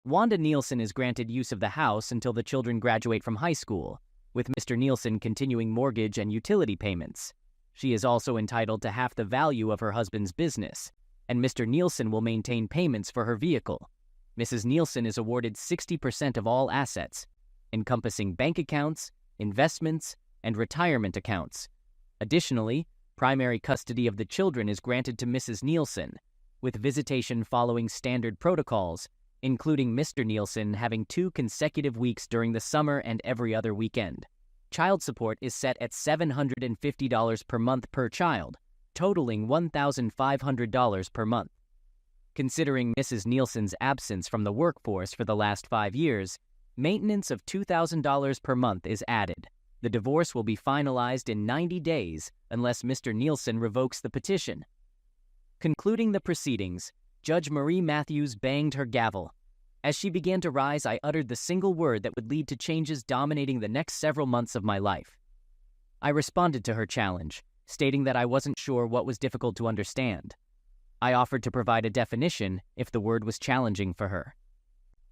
Wanda Nielsen is granted use of the house until the children graduate from high school, with Mr. Nielsen continuing mortgage and utility payments. She is also entitled to half the value of her husband's business, and Mr. Nielsen will maintain payments for her vehicle. Mrs. Nielsen is awarded 60% of all assets, encompassing bank accounts, investments, and retirement accounts. Additionally, primary custody of the children is granted to Mrs. Nielsen, with visitation following standard protocols, including Mr. Nielsen having 2 consecutive weeks during the summer and every other weekend. Child support is set at $750 per month per child, totaling $1,500 per month. Considering Mrs. Nielsen's absence from the workforce for the last 5 years, maintenance of $2,000 per month is added. The divorce will be finalized in 90 days unless Mr. Nielsen revokes the petition. Concluding the proceedings, Judge Marie Matthews banged her gavel. As she began to rise, I uttered the single word that would lead to changes dominating the next several months of my life. I responded to her challenge, stating that I wasn't sure what was difficult to understand. I offered to provide a definition if the word was challenging for her.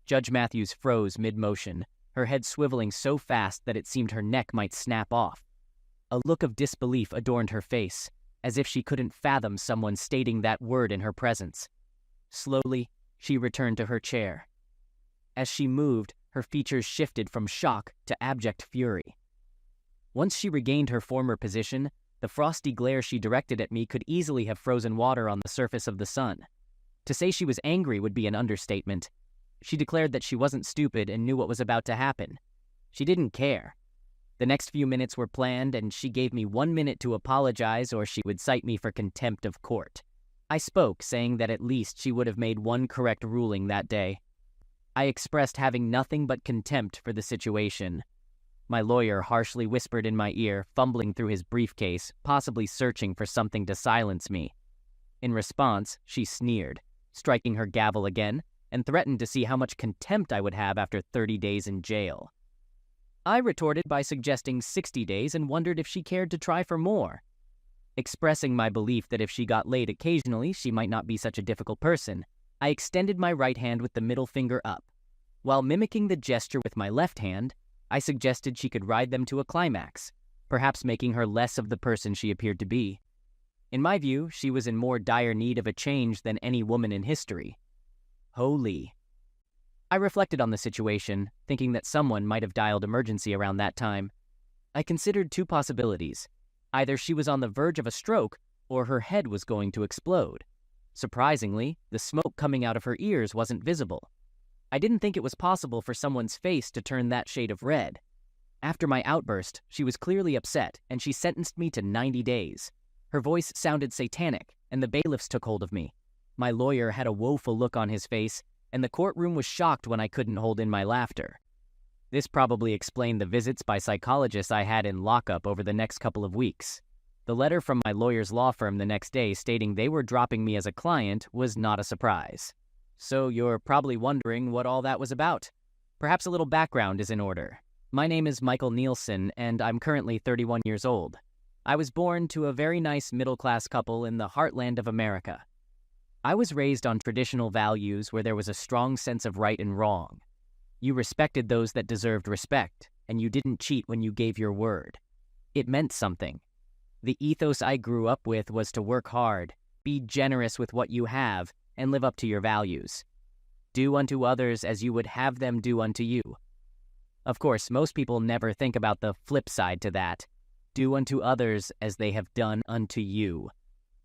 Judge Matthews froze mid-motion, her head swiveling so fast that it seemed her neck might snap off. A look of disbelief adorned her face, as if she couldn't fathom someone stating that word in her presence. Slowly, she returned to her chair. As she moved, her features shifted from shock to abject fury. Once she regained her former position, the frosty glare she directed at me could easily have frozen water on the surface of the sun. To say she was angry would be an understatement. She declared that she wasn't stupid and knew what was about to happen. She didn't care. The next few minutes were planned, and she gave me 1 minute to apologize or she would cite me for contempt of court. I spoke, saying that at least she would have made one correct ruling that day. I expressed having nothing but contempt for the situation. My lawyer harshly whispered in my ear, fumbling through his briefcase, possibly searching for something to silence me. In response, she sneered, striking her gavel again, and threatened to see how much contempt I would have after 30 days in jail. I retorted by suggesting 60 days and wondered if she cared to try for more. Expressing my belief that if she got laid occasionally, she might not be such a difficult person, I extended my right hand with the middle finger up. While mimicking the gesture with my left hand, I suggested she could ride them to a climax, perhaps making her less of the person she appeared to be. In my view, she was in more dire need of a change than any woman in history. Holy. I reflected on the situation, thinking that someone might have dialed emergency around that time. I considered 2 possibilities. Either she was on the verge of a stroke, or her head was going to explode. Surprisingly, the smoke coming out of her ears wasn't visible. I didn't think it was possible for someone's face to turn that shade of red. After my outburst, she was clearly upset, and she sentenced me to 90 days. Her voice sounded satanic, and the bailiffs took hold of me. My lawyer had a woeful look on his face, and the courtroom was shocked when I couldn't hold in my laughter. This probably explained the visits by psychologists I had in lockup over the next couple of weeks. The letter from my lawyer's law firm the next day stating they were dropping me as a client was not a surprise. So you're probably wondering what all that was about. Perhaps a little background is in order. My name is Michael Nielsen, and I'm currently 31 years old. I was born to a very nice middle-class couple in the heartland of America. I was raised on traditional values where there was a strong sense of right and wrong. You respected those that deserved respect, and you didn't cheat when you gave your word. It meant something. The ethos I grew up with was to work hard, be generous with what you have, and live up to your values. Do unto others as you would have them do unto you. Of course, most people never think about the flip side to that. Do unto others as they have done unto you.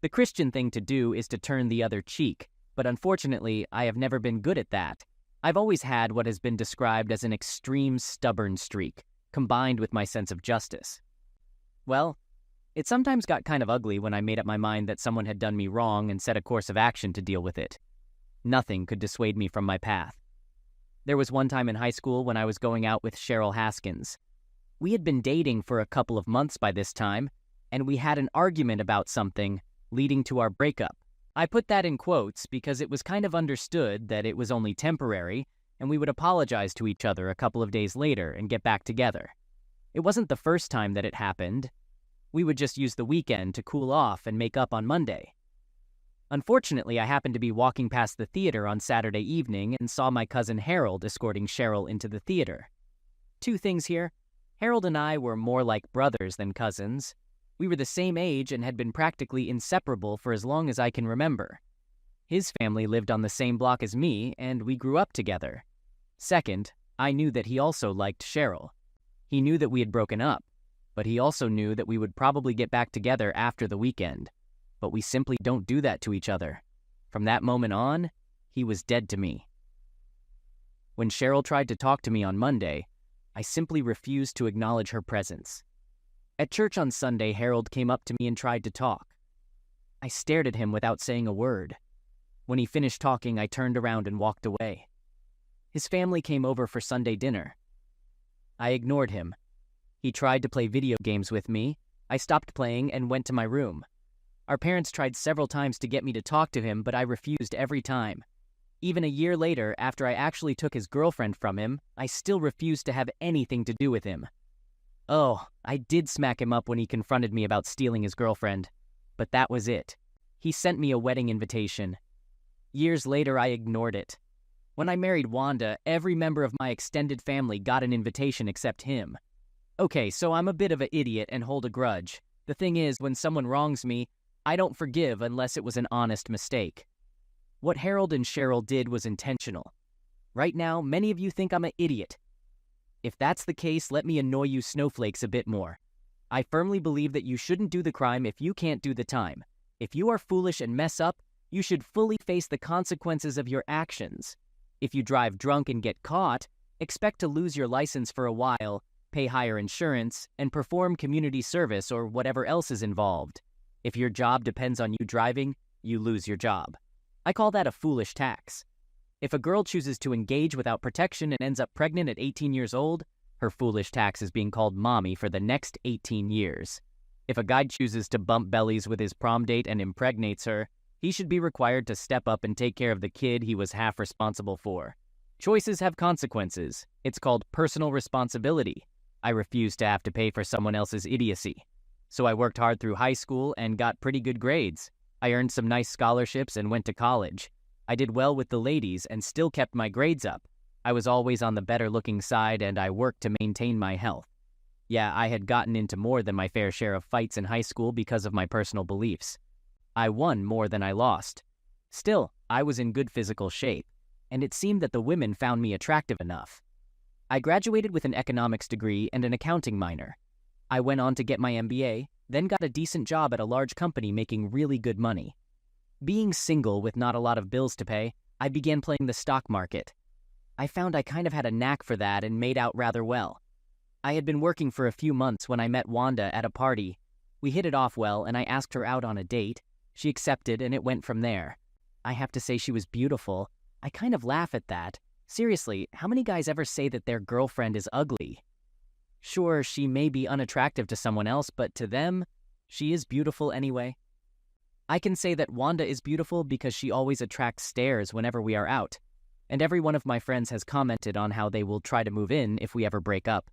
The Christian thing to do is to turn the other cheek, but unfortunately, I have never been good at that. I've always had what has been described as an extreme stubborn streak, combined with my sense of justice. Well, it sometimes got kind of ugly when I made up my mind that someone had done me wrong and set a course of action to deal with it. Nothing could dissuade me from my path. There was one time in high school when I was going out with Cheryl Haskins. We had been dating for a couple of months by this time, and we had an argument about something, leading to our breakup. I put that in quotes because it was kind of understood that it was only temporary, and we would apologize to each other a couple of days later and get back together. It wasn't the first time that it happened. We would just use the weekend to cool off and make up on Monday. Unfortunately, I happened to be walking past the theater on Saturday evening and saw my cousin Harold escorting Cheryl into the theater. Two things here. Harold and I were more like brothers than cousins. We were the same age and had been practically inseparable for as long as I can remember. His family lived on the same block as me, and we grew up together. Second, I knew that he also liked Cheryl. He knew that we had broken up, but he also knew that we would probably get back together after the weekend. But we simply don't do that to each other. From that moment on, he was dead to me. When Cheryl tried to talk to me on Monday, I simply refused to acknowledge her presence. At church on Sunday, Harold came up to me and tried to talk. I stared at him without saying a word. When he finished talking, I turned around and walked away. His family came over for Sunday dinner. I ignored him. He tried to play video games with me. I stopped playing and went to my room. Our parents tried several times to get me to talk to him, but I refused every time. Even a year later, after I actually took his girlfriend from him, I still refused to have anything to do with him. Oh, I did smack him up when he confronted me about stealing his girlfriend. But that was it. He sent me a wedding invitation. Years later, I ignored it. When I married Wanda, every member of my extended family got an invitation except him. Okay, so I'm a bit of an idiot and hold a grudge. The thing is, when someone wrongs me, I don't forgive unless it was an honest mistake. What Harold and Cheryl did was intentional. Right now, many of you think I'm an idiot. If that's the case, let me annoy you snowflakes a bit more. I firmly believe that you shouldn't do the crime if you can't do the time. If you are foolish and mess up, you should fully face the consequences of your actions. If you drive drunk and get caught, expect to lose your license for a while, pay higher insurance, and perform community service or whatever else is involved. If your job depends on you driving, you lose your job. I call that a foolish tax. If a girl chooses to engage without protection and ends up pregnant at 18 years old, her foolish tax is being called mommy for the next 18 years. If a guy chooses to bump bellies with his prom date and impregnates her, he should be required to step up and take care of the kid he was half responsible for. Choices have consequences. It's called personal responsibility. I refuse to have to pay for someone else's idiocy. So I worked hard through high school and got pretty good grades. I earned some nice scholarships and went to college. I did well with the ladies and still kept my grades up. I was always on the better-looking side and I worked to maintain my health. Yeah, I had gotten into more than my fair share of fights in high school because of my personal beliefs. I won more than I lost. Still, I was in good physical shape, and it seemed that the women found me attractive enough. I graduated with an economics degree and an accounting minor. I went on to get my MBA, then got a decent job at a large company making really good money. Being single with not a lot of bills to pay, I began playing the stock market. I found I kind of had a knack for that and made out rather well. I had been working for a few months when I met Wanda at a party. We hit it off well and I asked her out on a date. She accepted and it went from there. I have to say she was beautiful. I kind of laugh at that. Seriously, how many guys ever say that their girlfriend is ugly? Sure, she may be unattractive to someone else, but to them, she is beautiful anyway. I can say that Wanda is beautiful because she always attracts stares whenever we are out, and every one of my friends has commented on how they will try to move in if we ever break up.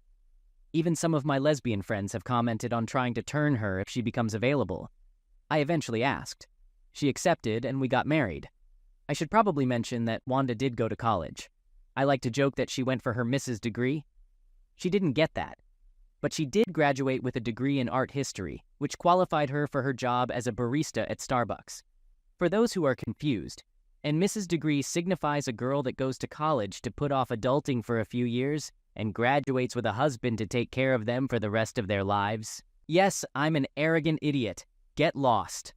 Even some of my lesbian friends have commented on trying to turn her if she becomes available. I eventually asked. She accepted, and we got married. I should probably mention that Wanda did go to college. I like to joke that she went for her Mrs. degree. She didn't get that. But she did graduate with a degree in art history, which qualified her for her job as a barista at Starbucks. For those who are confused, and Mrs. degree signifies a girl that goes to college to put off adulting for a few years and graduates with a husband to take care of them for the rest of their lives. Yes, I'm an arrogant idiot. Get lost.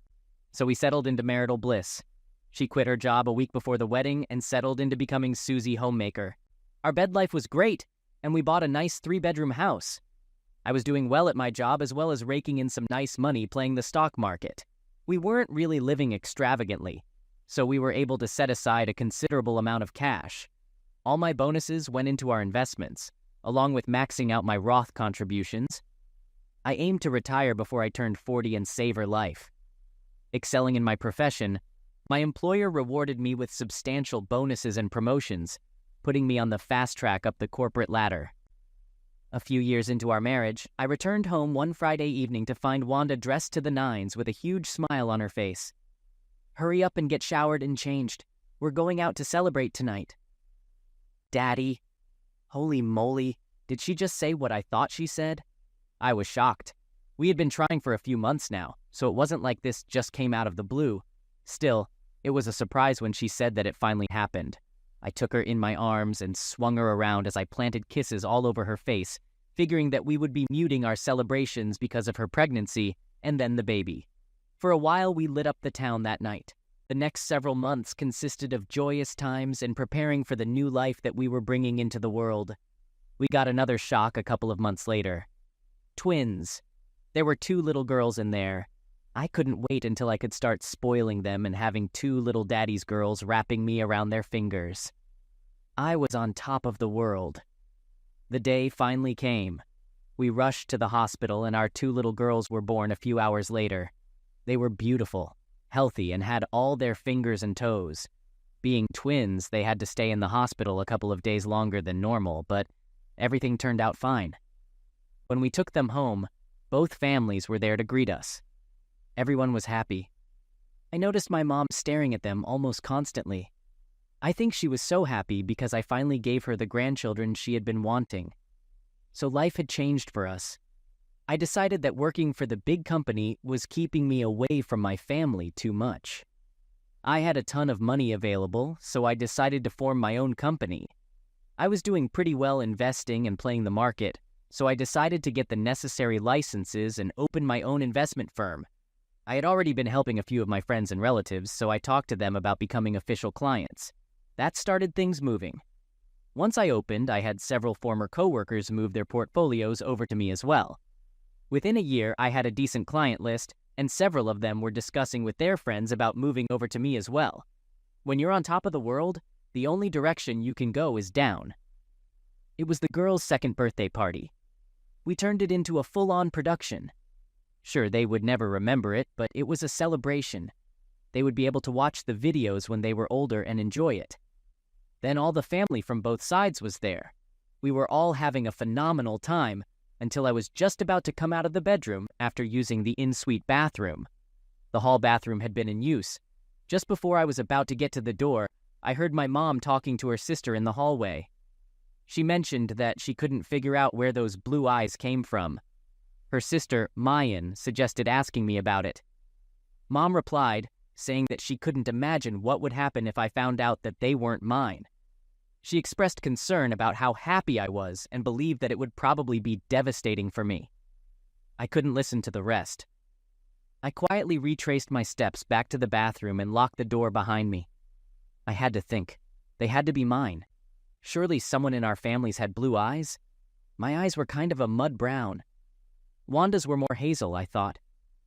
So we settled into marital bliss. She quit her job a week before the wedding and settled into becoming Susie Homemaker. Our bed life was great, and we bought a nice 3-bedroom house. I was doing well at my job as well as raking in some nice money playing the stock market. We weren't really living extravagantly, so we were able to set aside a considerable amount of cash. All my bonuses went into our investments, along with maxing out my Roth contributions. I aimed to retire before I turned 40 and savor life. Excelling in my profession, my employer rewarded me with substantial bonuses and promotions, putting me on the fast track up the corporate ladder. A few years into our marriage, I returned home one Friday evening to find Wanda dressed to the nines with a huge smile on her face. Hurry up and get showered and changed. We're going out to celebrate tonight. Daddy. Holy moly, did she just say what I thought she said? I was shocked. We had been trying for a few months now, so it wasn't like this just came out of the blue. Still, it was a surprise when she said that it finally happened. I took her in my arms and swung her around as I planted kisses all over her face, figuring that we would be muting our celebrations because of her pregnancy and then the baby. For a while, we lit up the town that night. The next several months consisted of joyous times and preparing for the new life that we were bringing into the world. We got another shock a couple of months later. Twins. There were 2 little girls in there. I couldn't wait until I could start spoiling them and having 2 little daddy's girls wrapping me around their fingers. I was on top of the world. The day finally came. We rushed to the hospital and our 2 little girls were born a few hours later. They were beautiful, healthy, and had all their fingers and toes. Being twins, they had to stay in the hospital a couple of days longer than normal, but everything turned out fine. When we took them home, both families were there to greet us. Everyone was happy. I noticed my mom staring at them almost constantly. I think she was so happy because I finally gave her the grandchildren she had been wanting. So life had changed for us. I decided that working for the big company was keeping me away from my family too much. I had a ton of money available, so I decided to form my own company. I was doing pretty well investing and playing the market, so I decided to get the necessary licenses and open my own investment firm. I had already been helping a few of my friends and relatives, so I talked to them about becoming official clients. That started things moving. Once I opened, I had several former coworkers move their portfolios over to me as well. Within a year, I had a decent client list, and several of them were discussing with their friends about moving over to me as well. When you're on top of the world, the only direction you can go is down. It was the girls' second birthday party. We turned it into a full-on production. Sure, they would never remember it, but it was a celebration. They would be able to watch the videos when they were older and enjoy it. Then all the family from both sides was there. We were all having a phenomenal time until I was just about to come out of the bedroom after using the in-suite bathroom. The hall bathroom had been in use. Just before I was about to get to the door, I heard my mom talking to her sister in the hallway. She mentioned that she couldn't figure out where those blue eyes came from. Her sister, Mayan, suggested asking me about it. Mom replied, saying that she couldn't imagine what would happen if I found out that they weren't mine. She expressed concern about how happy I was and believed that it would probably be devastating for me. I couldn't listen to the rest. I quietly retraced my steps back to the bathroom and locked the door behind me. I had to think. They had to be mine. Surely someone in our families had blue eyes? My eyes were kind of a mud brown. Wanda's were more hazel, I thought.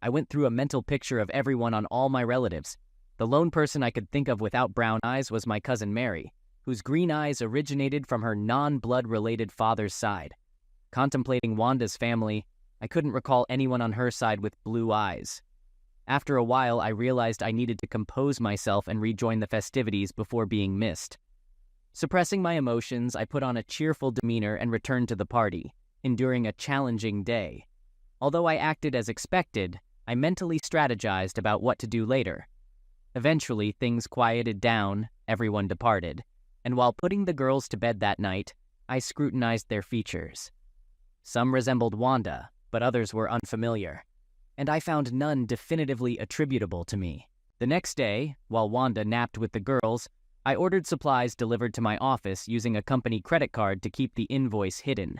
I went through a mental picture of everyone on all my relatives. The lone person I could think of without brown eyes was my cousin Mary, whose green eyes originated from her non-blood-related father's side. Contemplating Wanda's family, I couldn't recall anyone on her side with blue eyes. After a while, I realized I needed to compose myself and rejoin the festivities before being missed. Suppressing my emotions, I put on a cheerful demeanor and returned to the party, enduring a challenging day. Although I acted as expected, I mentally strategized about what to do later. Eventually, things quieted down, everyone departed, and while putting the girls to bed that night, I scrutinized their features. Some resembled Wanda, but others were unfamiliar, and I found none definitively attributable to me. The next day, while Wanda napped with the girls, I ordered supplies delivered to my office using a company credit card to keep the invoice hidden.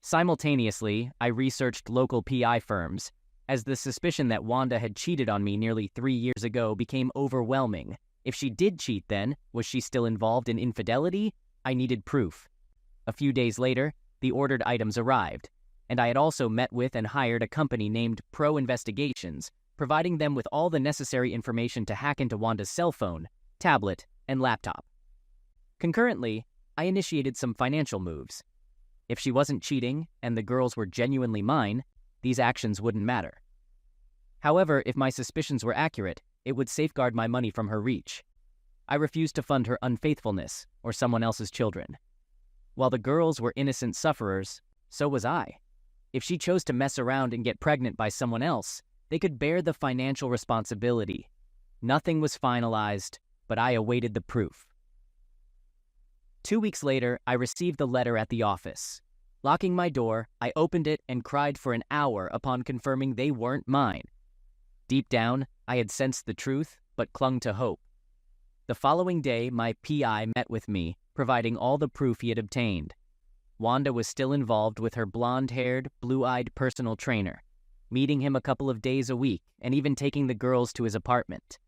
Simultaneously, I researched local PI firms, as the suspicion that Wanda had cheated on me nearly 3 years ago became overwhelming. If she did cheat then, was she still involved in infidelity? I needed proof. A few days later, the ordered items arrived, and I had also met with and hired a company named Pro Investigations, providing them with all the necessary information to hack into Wanda's cell phone, tablet, and laptop. Concurrently, I initiated some financial moves. If she wasn't cheating, and the girls were genuinely mine, these actions wouldn't matter. However, if my suspicions were accurate, it would safeguard my money from her reach. I refused to fund her unfaithfulness or someone else's children. While the girls were innocent sufferers, so was I. If she chose to mess around and get pregnant by someone else, they could bear the financial responsibility. Nothing was finalized, but I awaited the proof. 2 weeks later, I received the letter at the office. Locking my door, I opened it and cried for an hour upon confirming they weren't mine. Deep down, I had sensed the truth, but clung to hope. The following day, my PI met with me, providing all the proof he had obtained. Wanda was still involved with her blonde-haired, blue-eyed personal trainer, meeting him a couple of days a week and even taking the girls to his apartment.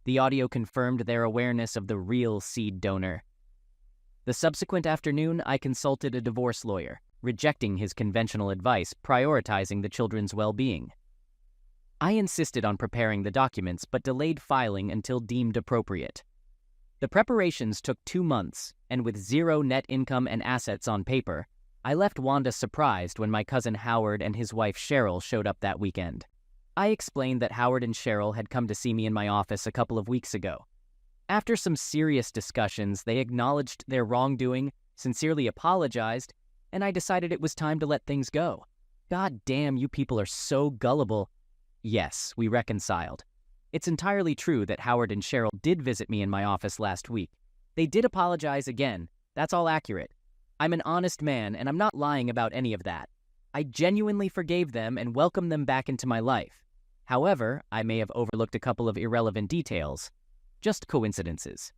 The audio confirmed their awareness of the real seed donor. The subsequent afternoon, I consulted a divorce lawyer, rejecting his conventional advice, prioritizing the children's well-being. I insisted on preparing the documents, but delayed filing until deemed appropriate. The preparations took 2 months, and with zero net income and assets on paper, I left Wanda surprised when my cousin Howard and his wife Cheryl showed up that weekend. I explained that Howard and Cheryl had come to see me in my office a couple of weeks ago. After some serious discussions, they acknowledged their wrongdoing, sincerely apologized, and I decided it was time to let things go. God damn, you people are so gullible. Yes, we reconciled. It's entirely true that Howard and Cheryl did visit me in my office last week. They did apologize again. That's all accurate. I'm an honest man, and I'm not lying about any of that. I genuinely forgave them and welcomed them back into my life. However, I may have overlooked a couple of irrelevant details. Just coincidences.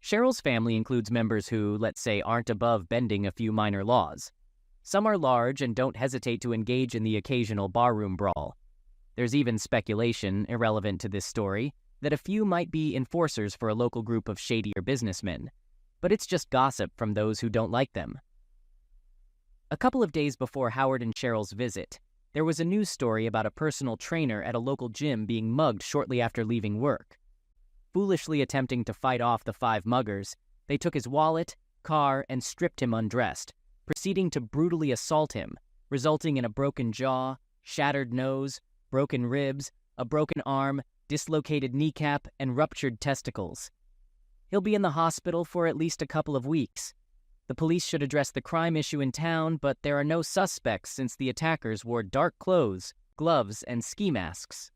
Cheryl's family includes members who, let's say, aren't above bending a few minor laws. Some are large and don't hesitate to engage in the occasional barroom brawl. There's even speculation, irrelevant to this story, that a few might be enforcers for a local group of shadier businessmen. But it's just gossip from those who don't like them. A couple of days before Howard and Cheryl's visit, there was a news story about a personal trainer at a local gym being mugged shortly after leaving work. Foolishly attempting to fight off the 5 muggers, they took his wallet, car, and stripped him undressed, proceeding to brutally assault him, resulting in a broken jaw, shattered nose, broken ribs, a broken arm, dislocated kneecap, and ruptured testicles. He'll be in the hospital for at least a couple of weeks. The police should address the crime issue in town, but there are no suspects since the attackers wore dark clothes, gloves, and ski masks.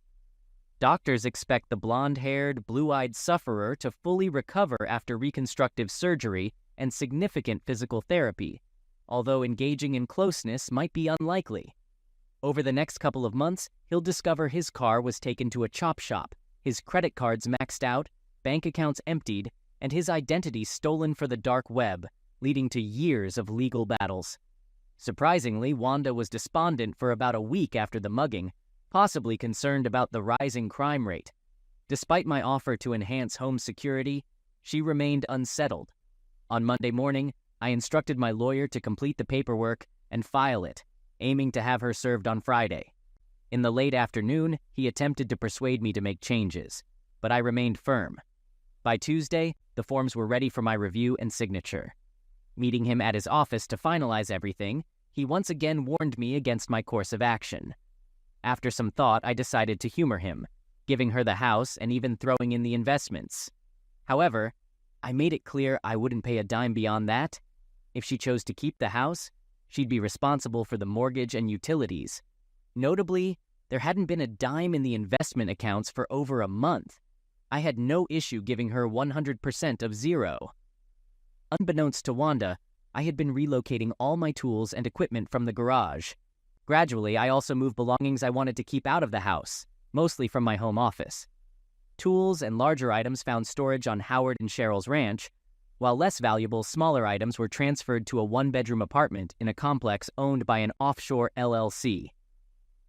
Doctors expect the blonde-haired, blue-eyed sufferer to fully recover after reconstructive surgery and significant physical therapy, although engaging in closeness might be unlikely. Over the next couple of months, he'll discover his car was taken to a chop shop, his credit cards maxed out, bank accounts emptied, and his identity stolen for the dark web, leading to years of legal battles. Surprisingly, Wanda was despondent for about a week after the mugging, possibly concerned about the rising crime rate. Despite my offer to enhance home security, she remained unsettled. On Monday morning, I instructed my lawyer to complete the paperwork and file it, aiming to have her served on Friday. In the late afternoon, he attempted to persuade me to make changes, but I remained firm. By Tuesday, the forms were ready for my review and signature. Meeting him at his office to finalize everything, he once again warned me against my course of action. After some thought, I decided to humor him, giving her the house and even throwing in the investments. However, I made it clear I wouldn't pay a dime beyond that. If she chose to keep the house, she'd be responsible for the mortgage and utilities. Notably, there hadn't been a dime in the investment accounts for over a month. I had no issue giving her 100% of zero. Unbeknownst to Wanda, I had been relocating all my tools and equipment from the garage. Gradually, I also moved belongings I wanted to keep out of the house, mostly from my home office. Tools and larger items found storage on Howard and Cheryl's ranch, while less valuable, smaller items were transferred to a 1-bedroom apartment in a complex owned by an offshore LLC.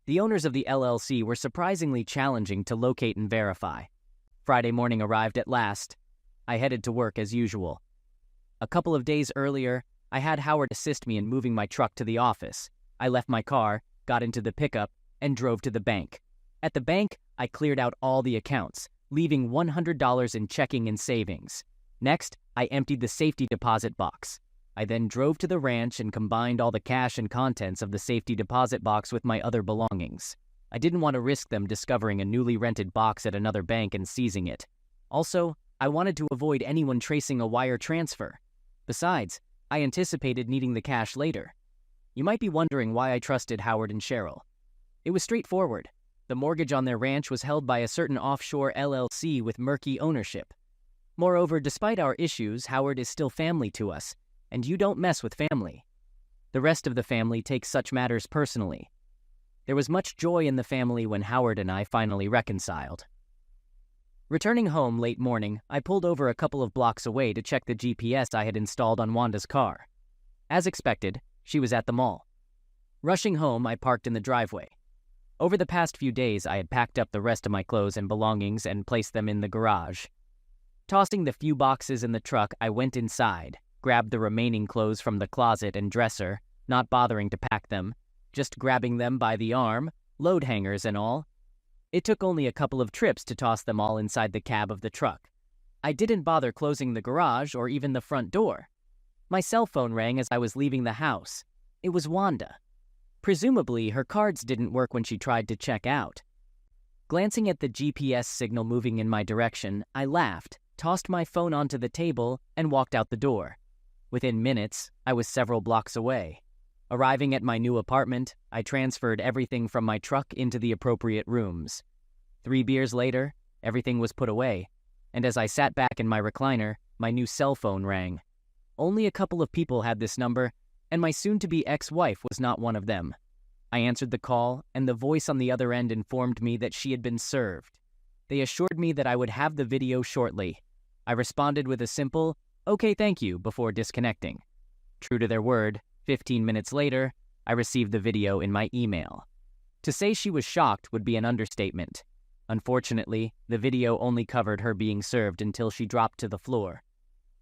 The owners of the LLC were surprisingly challenging to locate and verify. Friday morning arrived at last. I headed to work as usual. A couple of days earlier, I had Howard assist me in moving my truck to the office. I left my car, got into the pickup, and drove to the bank. At the bank, I cleared out all the accounts, leaving $100 in checking and savings. Next, I emptied the safety deposit box. I then drove to the ranch and combined all the cash and contents of the safety deposit box with my other belongings. I didn't want to risk them discovering a newly rented box at another bank and seizing it. Also, I wanted to avoid anyone tracing a wire transfer. Besides, I anticipated needing the cash later. You might be wondering why I trusted Howard and Cheryl. It was straightforward. The mortgage on their ranch was held by a certain offshore LLC with murky ownership. Moreover, despite our issues, Howard is still family to us, and you don't mess with family. The rest of the family takes such matters personally. There was much joy in the family when Howard and I finally reconciled. Returning home late morning, I pulled over a couple of blocks away to check the GPS I had installed on Wanda's car. As expected, she was at the mall. Rushing home, I parked in the driveway. Over the past few days, I had packed up the rest of my clothes and belongings and placed them in the garage. Tossing the few boxes in the truck, I went inside, grabbed the remaining clothes from the closet and dresser, not bothering to pack them, just grabbing them by the arm, load hangers and all. It took only a couple of trips to toss them all inside the cab of the truck. I didn't bother closing the garage or even the front door. My cell phone rang as I was leaving the house. It was Wanda. Presumably, her cards didn't work when she tried to check out. Glancing at the GPS signal moving in my direction, I laughed, tossed my phone onto the table, and walked out the door. Within minutes, I was several blocks away. Arriving at my new apartment, I transferred everything from my truck into the appropriate rooms. 3 beers later, everything was put away, and as I sat back in my recliner, my new cell phone rang. Only a couple of people had this number, and my soon-to-be ex-wife was not one of them. I answered the call, and the voice on the other end informed me that she had been served. They assured me that I would have the video shortly. I responded with a simple, "Okay, thank you," before disconnecting. True to their word, 15 minutes later, I received the video in my email. To say she was shocked would be an understatement. Unfortunately, the video only covered her being served until she dropped to the floor.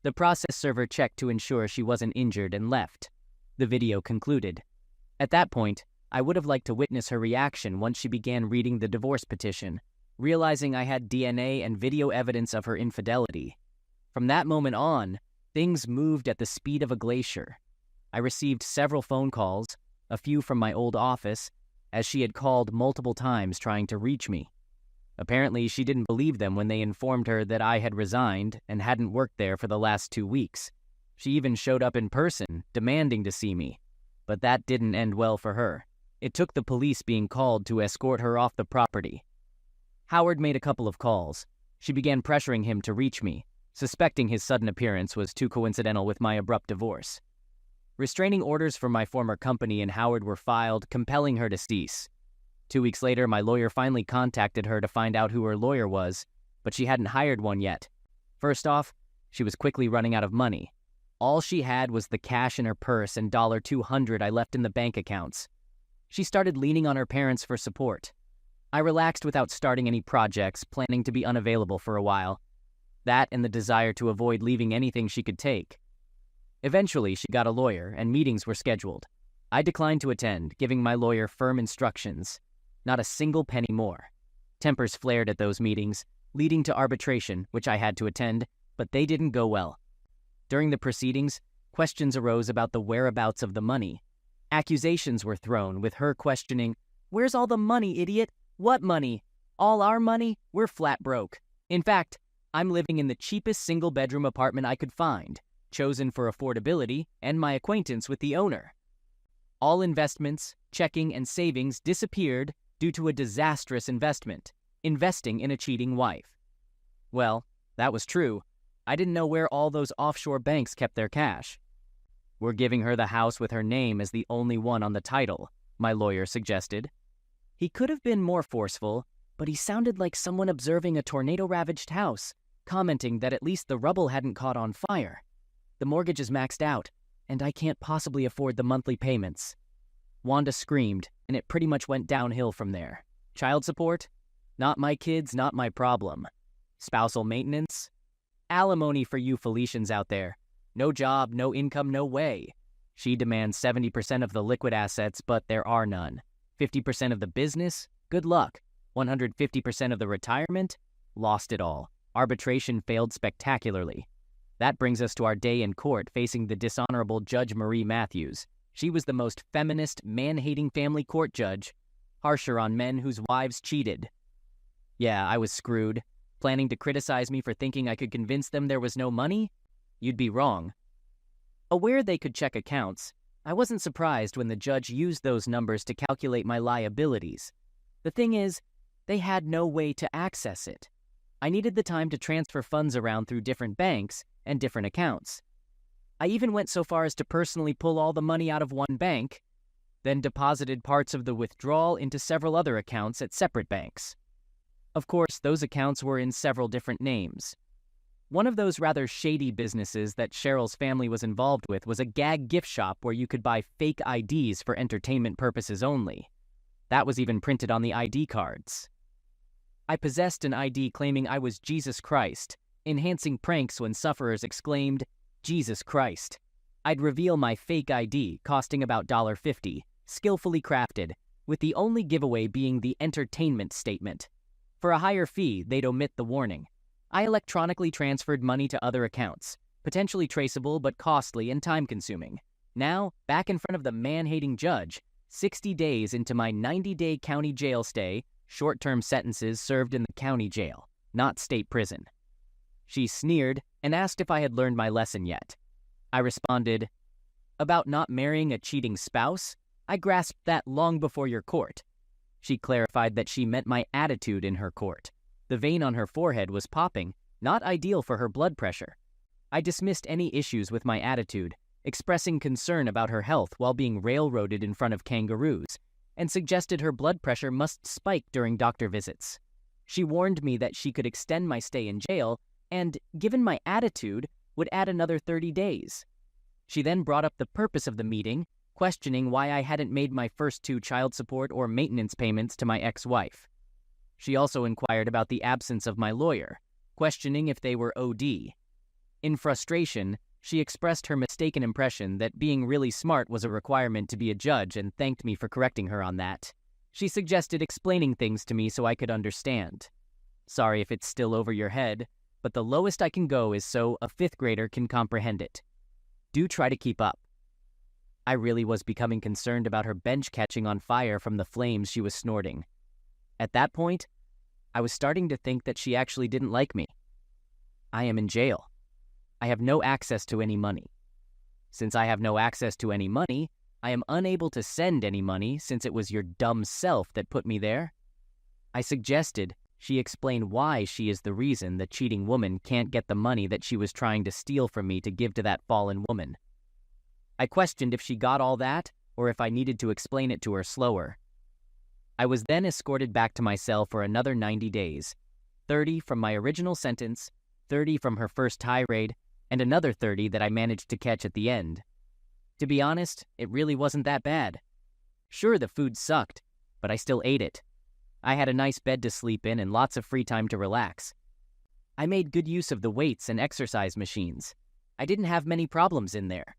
The process server checked to ensure she wasn't injured and left. The video concluded. At that point, I would have liked to witness her reaction once she began reading the divorce petition, realizing I had DNA and video evidence of her infidelity. From that moment on, things moved at the speed of a glacier. I received several phone calls, a few from my old office, as she had called multiple times trying to reach me. Apparently, she didn't believe them when they informed her that I had resigned and hadn't worked there for the last 2 weeks. She even showed up in person, demanding to see me. But that didn't end well for her. It took the police being called to escort her off the property. Howard made a couple of calls. She began pressuring him to reach me, suspecting his sudden appearance was too coincidental with my abrupt divorce. Restraining orders from my former company and Howard were filed, compelling her to cease. 2 weeks later, my lawyer finally contacted her to find out who her lawyer was, but she hadn't hired one yet. First off, she was quickly running out of money. All she had was the cash in her purse and $200 I left in the bank accounts. She started leaning on her parents for support. I relaxed without starting any projects, planning to be unavailable for a while. That and the desire to avoid leaving anything she could take. Eventually, she got a lawyer, and meetings were scheduled. I declined to attend, giving my lawyer firm instructions. Not a single penny more. Tempers flared at those meetings, leading to arbitration, which I had to attend, but they didn't go well. During the proceedings, questions arose about the whereabouts of the money. Accusations were thrown, with her questioning, "Where's all the money, idiot? What money? All our money? We're flat broke. In fact, I'm living in the cheapest single-bedroom apartment I could find, chosen for affordability and my acquaintance with the owner. All investments, checking, and savings disappeared due to a disastrous investment, investing in a cheating wife." Well, that was true. I didn't know where all those offshore banks kept their cash. "We're giving her the house with her name as the only one on the title," my lawyer suggested. He could have been more forceful, but he sounded like someone observing a tornado-ravaged house, commenting that at least the rubble hadn't caught on fire. "The mortgage is maxed out, and I can't possibly afford the monthly payments." Wanda screamed, and it pretty much went downhill from there. Child support? Not my kids, not my problem. Spousal maintenance? Alimony for you Felicians out there. No job, no income, no way. She demands 70% of the liquid assets, but there are none. 50% of the business? Good luck. 150% of the retirement? Lost it all. Arbitration failed spectacularly. That brings us to our day in court facing the dishonorable Judge Marie Matthews. She was the most feminist, man-hating family court judge, harsher on men whose wives cheated. Yeah, I was screwed. Planning to criticize me for thinking I could convince them there was no money? You'd be wrong. Aware they could check accounts, I wasn't surprised when the judge used those numbers to calculate my liabilities. The thing is, they had no way to access it. I needed the time to transfer funds around through different banks and different accounts. I even went so far as to personally pull all the money out of one bank, then deposited parts of the withdrawal into several other accounts at separate banks. Of course, those accounts were in several different names. One of those rather shady businesses that Cheryl's family was involved with was a gag gift shop where you could buy fake IDs for entertainment purposes only. That was even printed on the ID cards. I possessed an ID claiming I was Jesus Christ, enhancing pranks when sufferers exclaimed, "Jesus Christ." I'd reveal my fake ID, costing about $1.50, skillfully crafted, with the only giveaway being the entertainment statement. For a higher fee, they'd omit the warning. I electronically transferred money to other accounts, potentially traceable but costly and time-consuming. Now, back in front of the man-hating judge, 60 days into my 90-day county jail stay, short-term sentences served in the county jail, not state prison. She sneered and asked if I had learned my lesson yet. I responded, "About not marrying a cheating spouse? I grasped that long before your court." She clarified that she meant my attitude in her court. The vein on her forehead was popping, not ideal for her blood pressure. I dismissed any issues with my attitude, expressing concern about her health while being railroaded in front of kangaroos, and suggested her blood pressure must spike during doctor visits. She warned me that she could extend my stay in jail and, given my attitude, would add another 30 days. She then brought up the purpose of the meeting, questioning why I hadn't made my first 2 child support or maintenance payments to my ex-wife. She also inquired about the absence of my lawyer, questioning if they were OD. In frustration, she expressed her mistaken impression that being really smart was a requirement to be a judge and thanked me for correcting her on that. She suggested explaining things to me so I could understand. Sorry if it's still over your head, but the lowest I can go is so a 5th grader can comprehend it. Do try to keep up. I really was becoming concerned about her bench catching on fire from the flames she was snorting. At that point, I was starting to think that she actually didn't like me. I am in jail. I have no access to any money. Since I have no access to any money, I am unable to send any money since it was your dumb self that put me there. I suggested she explain why she is the reason the cheating woman can't get the money that she was trying to steal from me to give to that fallen woman. I questioned if she got all that, or if I needed to explain it to her slower. I was then escorted back to my cell for another 90 days, 30 from my original sentence, 30 from her first tirade, and another 30 that I managed to catch at the end. To be honest, it really wasn't that bad. Sure, the food sucked, but I still ate it. I had a nice bed to sleep in and lots of free time to relax. I made good use of the weights and exercise machines. I didn't have many problems in there.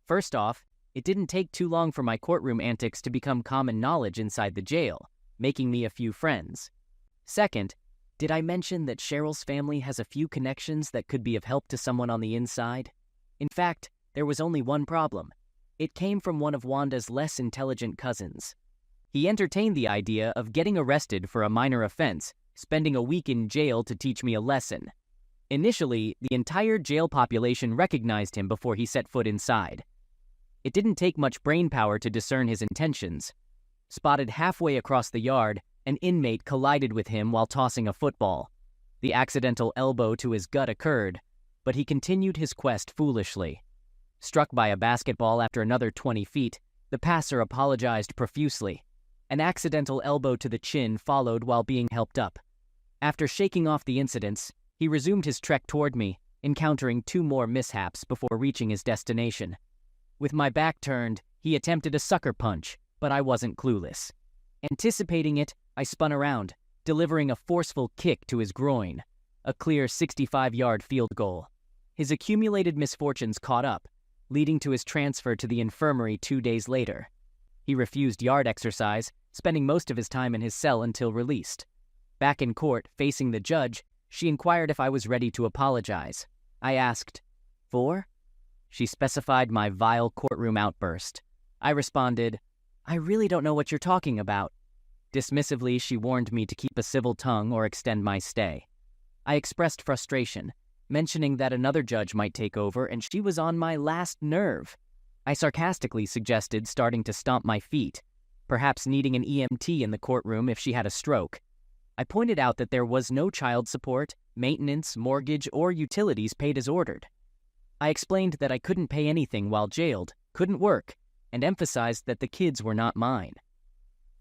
First off, it didn't take too long for my courtroom antics to become common knowledge inside the jail, making me a few friends. Second, did I mention that Cheryl's family has a few connections that could be of help to someone on the inside? In fact, there was only one problem. It came from one of Wanda's less intelligent cousins. He entertained the idea of getting arrested for a minor offense, spending a week in jail to teach me a lesson. Initially, the entire jail population recognized him before he set foot inside. It didn't take much brainpower to discern his intentions. Spotted halfway across the yard, an inmate collided with him while tossing a football. The accidental elbow to his gut occurred, but he continued his quest foolishly. Struck by a basketball after another 20 feet, the passer apologized profusely. An accidental elbow to the chin followed while being helped up. After shaking off the incidents, he resumed his trek toward me, encountering 2 more mishaps before reaching his destination. With my back turned, he attempted a sucker punch, but I wasn't clueless. Anticipating it, I spun around, delivering a forceful kick to his groin, a clear 65-yard field goal. His accumulated misfortunes caught up, leading to his transfer to the infirmary 2 days later. He refused yard exercise, spending most of his time in his cell until released. Back in court, facing the judge, she inquired if I was ready to apologize. I asked, "For?" She specified my vile courtroom outburst. I responded, "I really don't know what you're talking about." Dismissively, she warned me to keep a civil tongue or extend my stay. I expressed frustration, mentioning that another judge might take over and she was on my last nerve. I sarcastically suggested starting to stomp my feet, perhaps needing an EMT in the courtroom if she had a stroke. I pointed out that there was no child support, maintenance, mortgage, or utilities paid as ordered. I explained that I couldn't pay anything while jailed, couldn't work, and emphasized that the kids were not mine.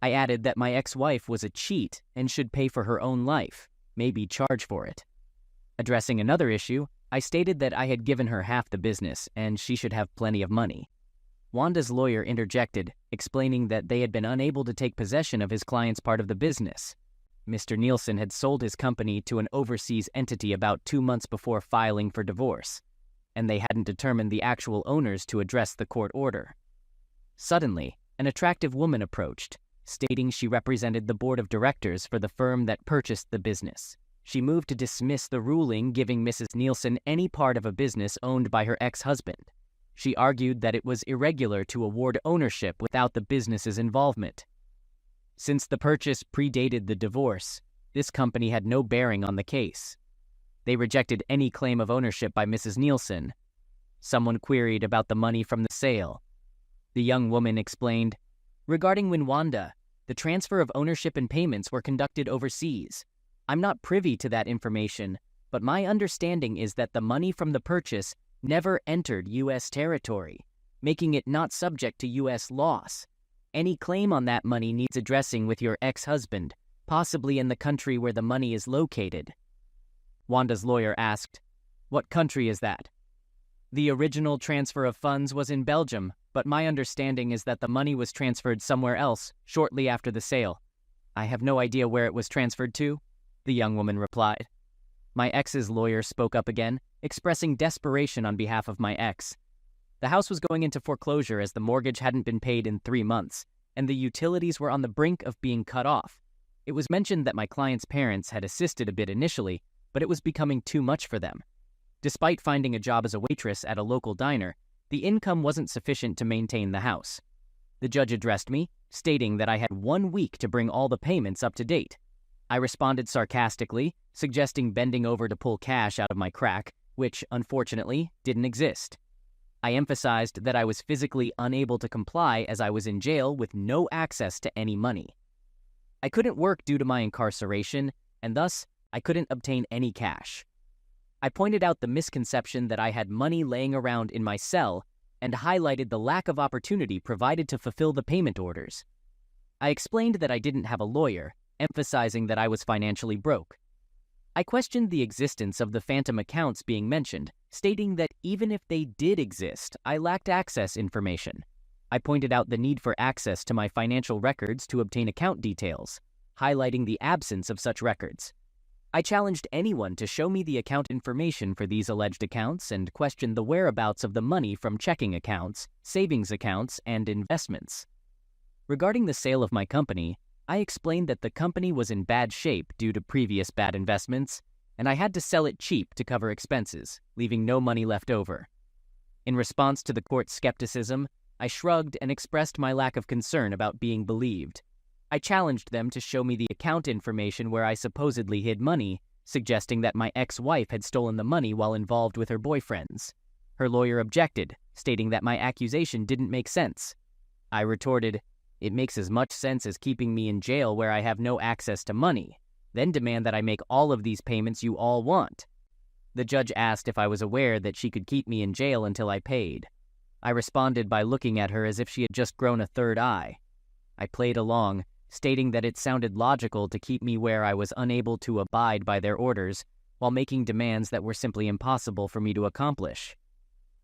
I added that my ex-wife was a cheat and should pay for her own life, maybe charge for it. Addressing another issue, I stated that I had given her half the business and she should have plenty of money. Wanda's lawyer interjected, explaining that they had been unable to take possession of his client's part of the business. Mr. Nielsen had sold his company to an overseas entity about 2 months before filing for divorce, and they hadn't determined the actual owners to address the court order. Suddenly, an attractive woman approached, stating she represented the board of directors for the firm that purchased the business. She moved to dismiss the ruling giving Mrs. Nielsen any part of a business owned by her ex-husband. She argued that it was irregular to award ownership without the business's involvement. Since the purchase predated the divorce, this company had no bearing on the case. They rejected any claim of ownership by Mrs. Nielsen. Someone queried about the money from the sale. The young woman explained, "Regarding Winwanda, the transfer of ownership and payments were conducted overseas. I'm not privy to that information, but my understanding is that the money from the purchase never entered U.S. territory, making it not subject to U.S. laws. Any claim on that money needs addressing with your ex-husband, possibly in the country where the money is located." Wanda's lawyer asked, "What country is that?" "The original transfer of funds was in Belgium, but my understanding is that the money was transferred somewhere else shortly after the sale. I have no idea where it was transferred to," the young woman replied. My ex's lawyer spoke up again, expressing desperation on behalf of my ex. The house was going into foreclosure as the mortgage hadn't been paid in 3 months, and the utilities were on the brink of being cut off. It was mentioned that my client's parents had assisted a bit initially, but it was becoming too much for them. Despite finding a job as a waitress at a local diner, the income wasn't sufficient to maintain the house. The judge addressed me, stating that I had 1 week to bring all the payments up to date. I responded sarcastically, suggesting bending over to pull cash out of my crack, which, unfortunately, didn't exist. I emphasized that I was physically unable to comply as I was in jail with no access to any money. I couldn't work due to my incarceration, and thus, I couldn't obtain any cash. I pointed out the misconception that I had money laying around in my cell and highlighted the lack of opportunity provided to fulfill the payment orders. I explained that I didn't have a lawyer, emphasizing that I was financially broke. I questioned the existence of the phantom accounts being mentioned, stating that even if they did exist, I lacked access information. I pointed out the need for access to my financial records to obtain account details, highlighting the absence of such records. I challenged anyone to show me the account information for these alleged accounts and questioned the whereabouts of the money from checking accounts, savings accounts, and investments. Regarding the sale of my company, I explained that the company was in bad shape due to previous bad investments, and I had to sell it cheap to cover expenses, leaving no money left over. In response to the court's skepticism, I shrugged and expressed my lack of concern about being believed. I challenged them to show me the account information where I supposedly hid money, suggesting that my ex-wife had stolen the money while involved with her boyfriends. Her lawyer objected, stating that my accusation didn't make sense. I retorted, "It makes as much sense as keeping me in jail where I have no access to money, then demand that I make all of these payments you all want." The judge asked if I was aware that she could keep me in jail until I paid. I responded by looking at her as if she had just grown a third eye. I played along, stating that it sounded logical to keep me where I was unable to abide by their orders, while making demands that were simply impossible for me to accomplish.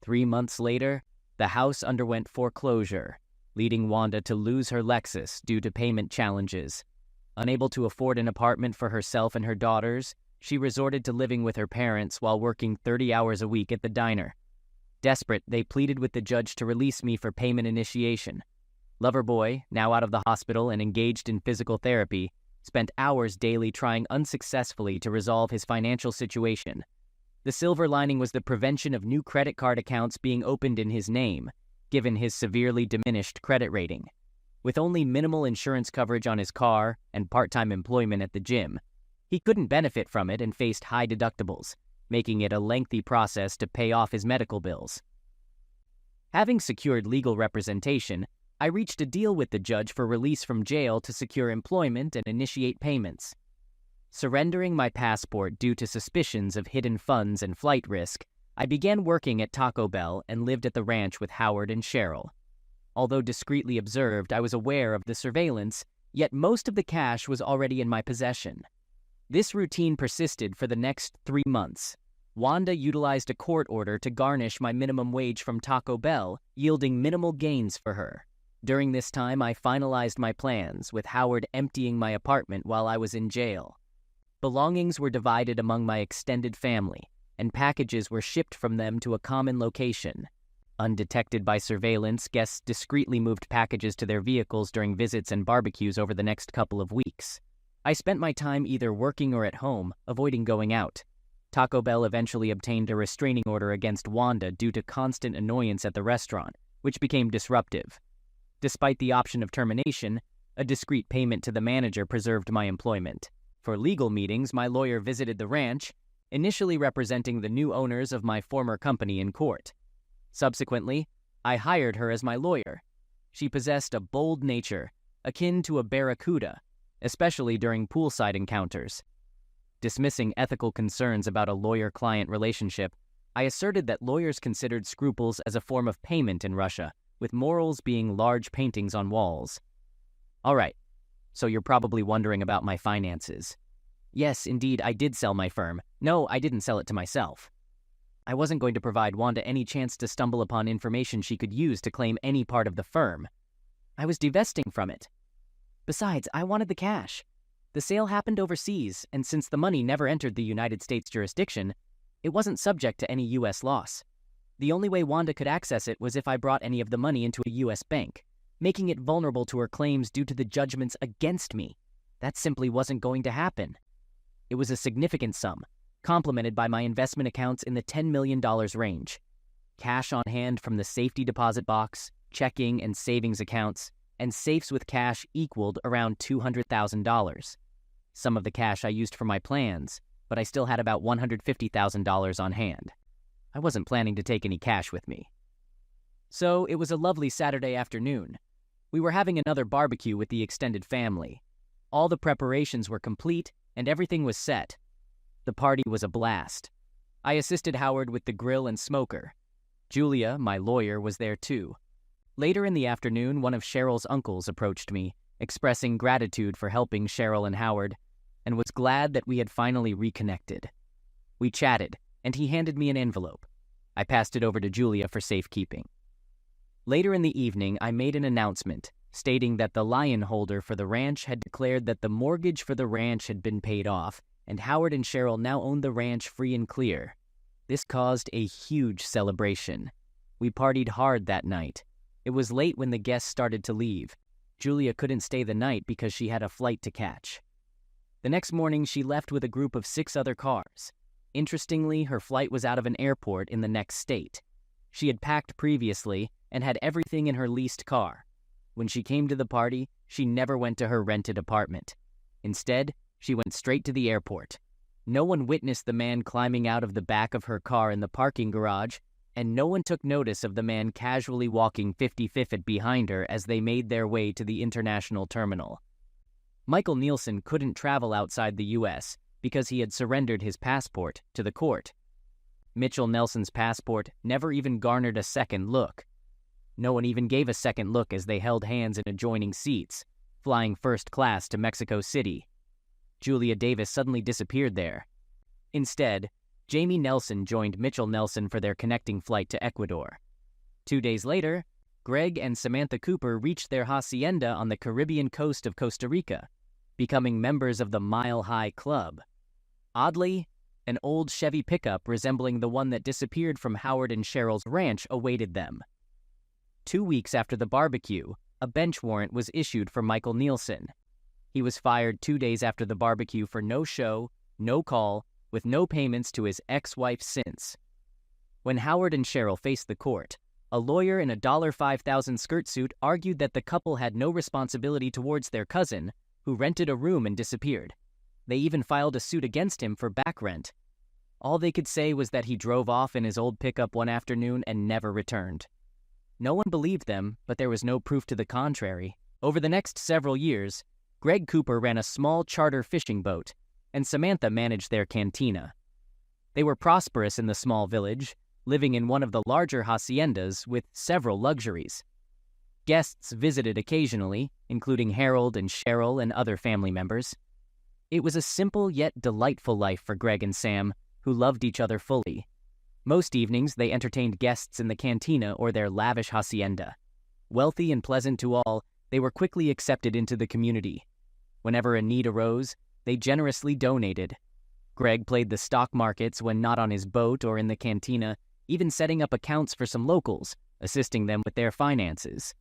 3 months later, the house underwent foreclosure, leading Wanda to lose her Lexus due to payment challenges. Unable to afford an apartment for herself and her daughters, she resorted to living with her parents while working 30 hours a week at the diner. Desperate, they pleaded with the judge to release me for payment initiation. Loverboy, now out of the hospital and engaged in physical therapy, spent hours daily trying unsuccessfully to resolve his financial situation. The silver lining was the prevention of new credit card accounts being opened in his name, given his severely diminished credit rating. With only minimal insurance coverage on his car and part-time employment at the gym, he couldn't benefit from it and faced high deductibles, making it a lengthy process to pay off his medical bills. Having secured legal representation, I reached a deal with the judge for release from jail to secure employment and initiate payments. Surrendering my passport due to suspicions of hidden funds and flight risk, I began working at Taco Bell and lived at the ranch with Howard and Cheryl. Although discreetly observed, I was aware of the surveillance, yet most of the cash was already in my possession. This routine persisted for the next 3 months. Wanda utilized a court order to garnish my minimum wage from Taco Bell, yielding minimal gains for her. During this time, I finalized my plans, with Howard emptying my apartment while I was in jail. Belongings were divided among my extended family, and packages were shipped from them to a common location. Undetected by surveillance, guests discreetly moved packages to their vehicles during visits and barbecues over the next couple of weeks. I spent my time either working or at home, avoiding going out. Taco Bell eventually obtained a restraining order against Wanda due to constant annoyance at the restaurant, which became disruptive. Despite the option of termination, a discreet payment to the manager preserved my employment. For legal meetings, my lawyer visited the ranch, initially representing the new owners of my former company in court. Subsequently, I hired her as my lawyer. She possessed a bold nature, akin to a barracuda, especially during poolside encounters. Dismissing ethical concerns about a lawyer-client relationship, I asserted that lawyers considered scruples as a form of payment in Russia, with morals being large paintings on walls. All right, so you're probably wondering about my finances. Yes, indeed, I did sell my firm. No, I didn't sell it to myself. I wasn't going to provide Wanda any chance to stumble upon information she could use to claim any part of the firm. I was divesting from it. Besides, I wanted the cash. The sale happened overseas, and since the money never entered the United States jurisdiction, it wasn't subject to any U.S. loss. The only way Wanda could access it was if I brought any of the money into a U.S. bank, making it vulnerable to her claims due to the judgments against me. That simply wasn't going to happen. It was a significant sum, complemented by my investment accounts in the $10 million range. Cash on hand from the safety deposit box, checking and savings accounts, and safes with cash equaled around $200,000. Some of the cash I used for my plans, but I still had about $150,000 on hand. I wasn't planning to take any cash with me. So it was a lovely Saturday afternoon. We were having another barbecue with the extended family. All the preparations were complete, and everything was set. The party was a blast. I assisted Howard with the grill and smoker. Julia, my lawyer, was there too. Later in the afternoon, one of Cheryl's uncles approached me, expressing gratitude for helping Cheryl and Howard, and was glad that we had finally reconnected. We chatted, and he handed me an envelope. I passed it over to Julia for safekeeping. Later in the evening, I made an announcement, stating that the lion holder for the ranch had declared that the mortgage for the ranch had been paid off, and Howard and Cheryl now owned the ranch free and clear. This caused a huge celebration. We partied hard that night. It was late when the guests started to leave. Julia couldn't stay the night because she had a flight to catch. The next morning, she left with a group of 6 other cars. Interestingly, her flight was out of an airport in the next state. She had packed previously and had everything in her leased car. When she came to the party, she never went to her rented apartment. Instead, she went straight to the airport. No one witnessed the man climbing out of the back of her car in the parking garage, and no one took notice of the man casually walking 55th behind her as they made their way to the international terminal. Michael Nielsen couldn't travel outside the U.S. because he had surrendered his passport to the court. Mitchell Nelson's passport never even garnered a second look. No one even gave a second look as they held hands in adjoining seats, flying first class to Mexico City. Julia Davis suddenly disappeared there. Instead, Jamie Nelson joined Mitchell Nelson for their connecting flight to Ecuador. 2 days later, Greg and Samantha Cooper reached their hacienda on the Caribbean coast of Costa Rica, becoming members of the Mile High Club. Oddly, an old Chevy pickup resembling the one that disappeared from Howard and Cheryl's ranch awaited them. 2 weeks after the barbecue, a bench warrant was issued for Michael Nielsen. He was fired 2 days after the barbecue for no show, no call, with no payments to his ex-wife since. When Howard and Cheryl faced the court, a lawyer in a $5,000 skirt suit argued that the couple had no responsibility towards their cousin, who rented a room and disappeared. They even filed a suit against him for back rent. All they could say was that he drove off in his old pickup one afternoon and never returned. No one believed them, but there was no proof to the contrary. Over the next several years, Greg Cooper ran a small charter fishing boat. and Samantha managed their cantina. They were prosperous in the small village, living in one of the larger haciendas with several luxuries. Guests visited occasionally, including Harold and Cheryl and other family members. It was a simple yet delightful life for Greg and Sam, who loved each other fully. Most evenings, they entertained guests in the cantina or their lavish hacienda. Wealthy and pleasant to all, they were quickly accepted into the community. Whenever a need arose, they generously donated. Greg played the stock markets when not on his boat or in the cantina, even setting up accounts for some locals, assisting them with their finances.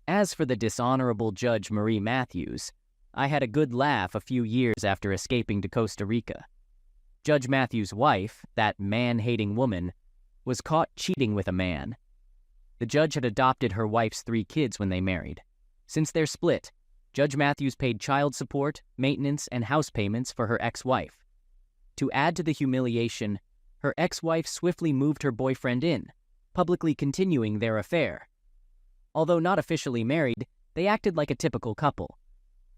As for the dishonorable Judge Marie Matthews, I had a good laugh a few years after escaping to Costa Rica. Judge Matthews' wife, that man-hating woman, was caught cheating with a man. The judge had adopted her wife's 3 kids when they married. Since their split, Judge Matthews paid child support, maintenance, and house payments for her ex-wife. To add to the humiliation, her ex-wife swiftly moved her boyfriend in, publicly continuing their affair. Although not officially married, they acted like a typical couple.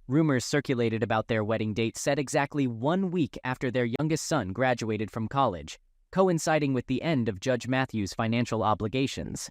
Rumors circulated about their wedding date set exactly 1 week after their youngest son graduated from college, coinciding with the end of Judge Matthews' financial obligations.